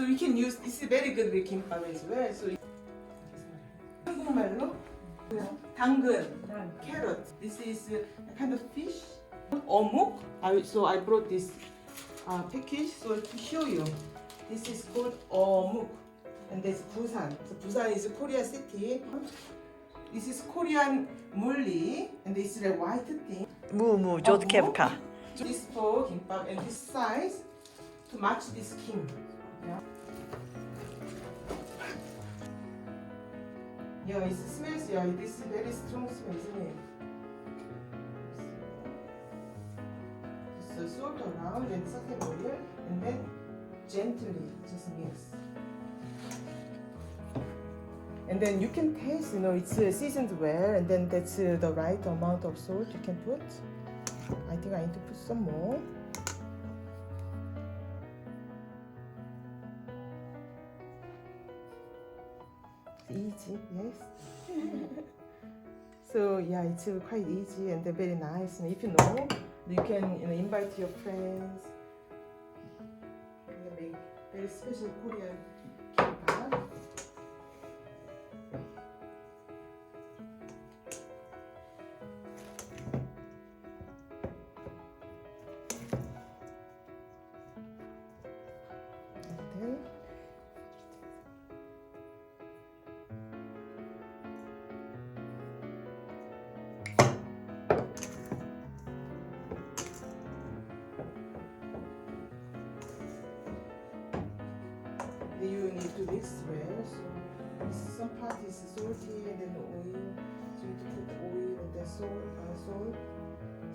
you can use this is very good with gimbap as well. So 한국말로 당근, carrot. This is a kind of fish. 어묵. So I brought this package so to show you. This is called 어묵, and this Busan. So Busan is a Korea city. This is Korean 물리, and this is a white thing. 무 조드케브카. This for gimbap and this size to match this skin. Yeah. Yeah, it smells. Yeah, this is very strong smell, isn't it? So salt around and sauté oil, and then gently just mix. And then you can taste, it's seasoned well, and then that's the right amount of salt you can put. I think I need to put some more. Easy, yes. So yeah, it's quite easy and very nice. And if you know, you can invite your friends. You can make very special Korean gimbap. You need to mix well. So some part is salty and then oil. So you need to put oil and then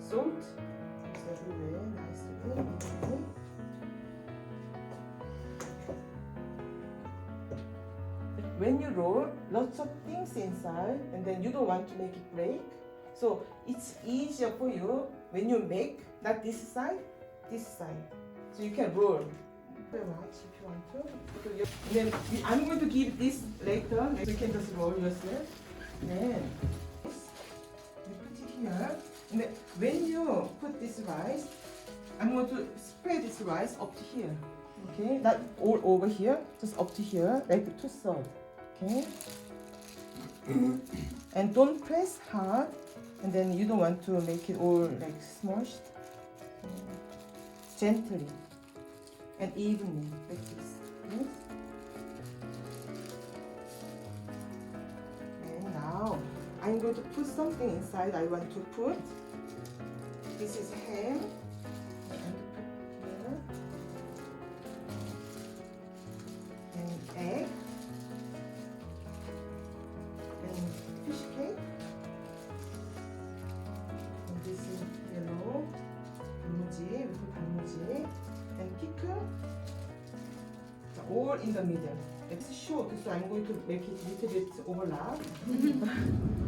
salt. Mix everywhere nicely. When you roll, lots of things inside, and then you don't want to make it break. So it's easier for you when you make not this side, this side. So you can roll. Very much if you want to. And then I'm going to give this later. You can just roll yourself. Then you put it here. And then when you put this rice, I'm going to spread this rice up to here. Okay, not all over here, just up to here, like 2/3. Okay. And don't press hard. And then you don't want to make it all like smushed. Gently. And evenly, like this. Yes? And now I'm going to put something inside. I want to put. This is ham. I'm going to put here. And egg. And fish cake. And this is yellow. 단무지. We put 단무지. And pickle, all in the middle. It's short, so I'm going to make it a little bit overlap.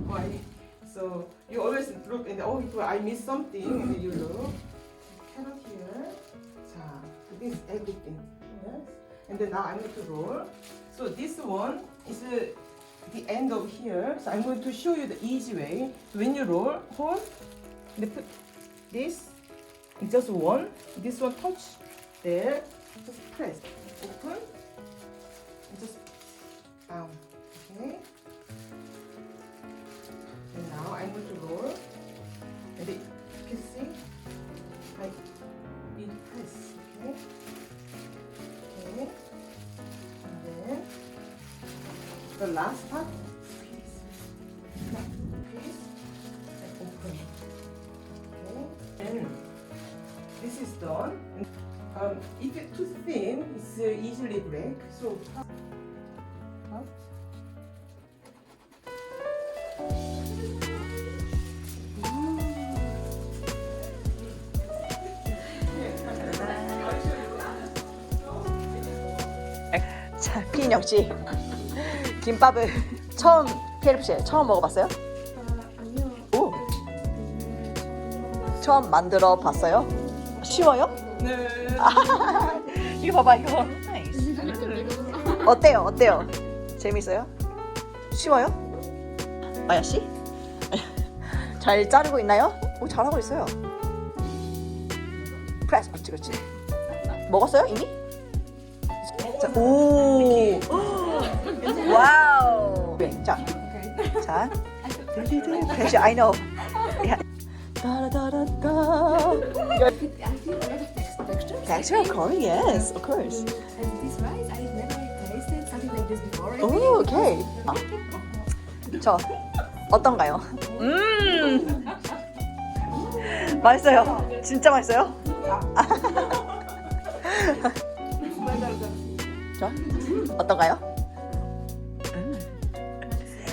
Why? So you always look and I missed something, and then you look. Carrot here. So this everything. Yes. And then now I'm going to roll. So this one is the end of here. So I'm going to show you the easy way. So when you roll, hold, and put this. It's just one. This one touch. There, just press, open, and just down, okay? And now I'm going to roll, and you can see, I need to press, okay? Okay, and then the last part, squeeze, and open, okay? And this is done. If it's too thin, it's easily break. So, 자, 피인 역시 김밥을 KFC 처음 먹어봤어요? 아니요. 오, 처음 만들어 봤어요? 쉬워요? 네. 이거 봐봐, 이거. 나이스. 어때요? 재밌어요? 쉬워요? 마야 씨? 잘 자르고 있나요? 오, 잘하고 있어요. 프레스, 그렇지. 먹었어요 이미? 자, 오. 와우. 자, 자. Actually, I know. Yeah. Da-da-da-da-da. Texture of course, yes, of course. And this rice, I've never tasted something like this before. 오, 오케이. 저 어떤가요? 맛있어요. 진짜 맛있어요? 저 어떤가요?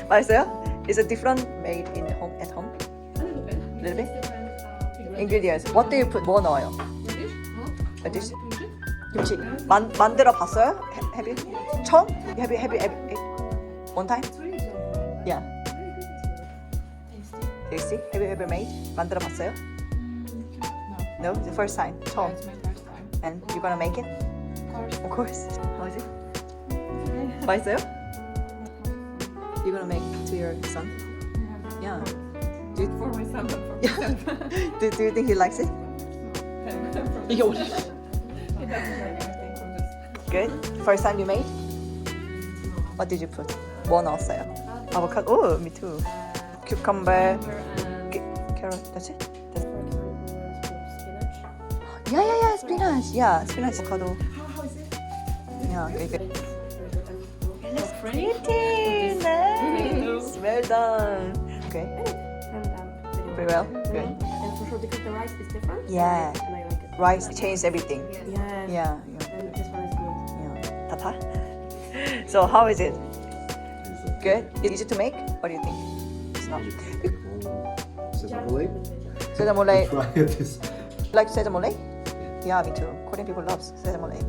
맛있어요? Is it different made in home at home? A little bit. Ingredients. What do you put? 뭐 넣어요? A dish. 김치. 만들어 봤어요? Have you? 처음? Have you one time? Yeah. Tasty. Have you ever made? 만들어 봤어요? No, the first time. 처음. It's my first time. And you're gonna make it? Of course. Of course. How is it? 맛있어요? You're gonna make to your son? Yeah. Do you, For my son, not for myself. do you think he likes it? 이게 오늘 He doesn't like anything from this. Good. First time you made? What did you put? 뭐 넣었어요? Avocado. Oh, me too. Cucumber, carrot. That's it. Yeah. Spinach. Yeah, spinach. Avocado. How is it? Yeah, good. It looks Pretty nice. Well done. Okay. Very well. Good. And for sure, because the rice is different. Yeah. And I like it. Rice changed everything. Yeah. Yeah. And this one is good. Yeah. Tata. So how is it? Good. Easy to make? What do you think? It's not. Sesame. Sesame. Try this. Like sesame? Yeah, me too. Korean people love sesame.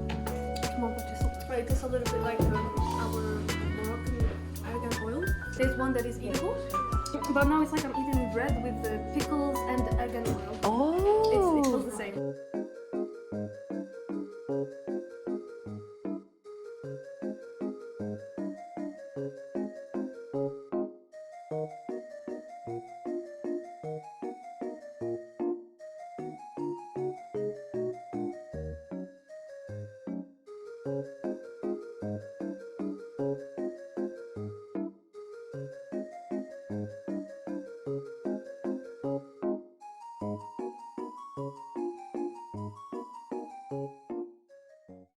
It tastes a little bit like our Moroccan argan oil. There's one that is eatable, but now it's like I'm eating bread with the pickles and the argan oil. It Oh. feels the same.